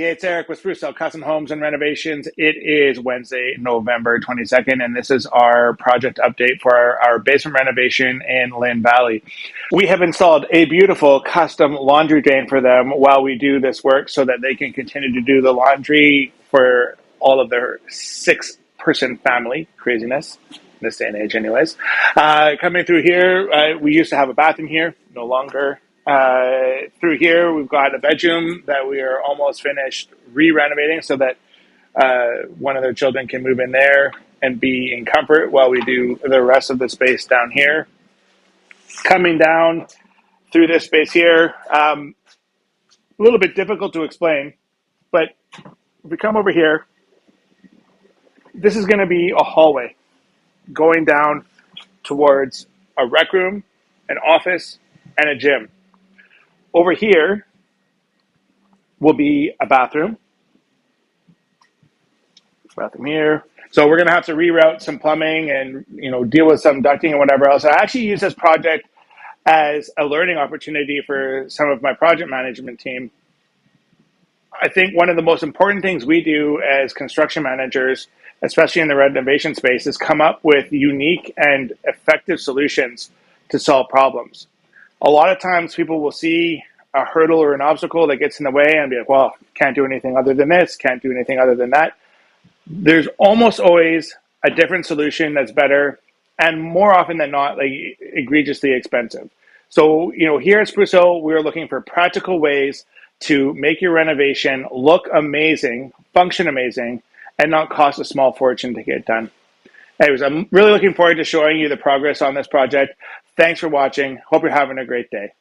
it's Eric with Sprucehill Custom Homes and Renovations. It is Wednesday, November 22nd, and this is our project update for our basement renovation in Lynn Valley. We have installed a beautiful custom laundry drain for them while we do this work so that they can continue to do the laundry for all of their 6-person family. Craziness, in this day and age anyways. Coming through here, we used to have a bathroom here, no longer. Through here, we've got a bedroom that we are almost finished re-renovating so that one of their children can move in there and be in comfort while we do the rest of the space down here. Coming down through this space here, a little bit difficult to explain, but if we come over here, this is going to be a hallway going down towards a rec room, an office, and a gym. Over here will be a bathroom. Bathroom here. So we're going to have to reroute some plumbing and deal with some ducting and whatever else. I actually use this project as a learning opportunity for some of my project management team. I think one of the most important things we do as construction managers, especially in the renovation space, is come up with unique and effective solutions to solve problems. A lot of times people will see a hurdle or an obstacle that gets in the way and be like, well, can't do anything other than this, can't do anything other than that. There's almost always a different solution that's better and more often than not, like egregiously expensive. So, here at Sprucehill, we're looking for practical ways to make your renovation look amazing, function amazing, and not cost a small fortune to get done. Anyways, I'm really looking forward to showing you the progress on this project. Thanks for watching. Hope you're having a great day.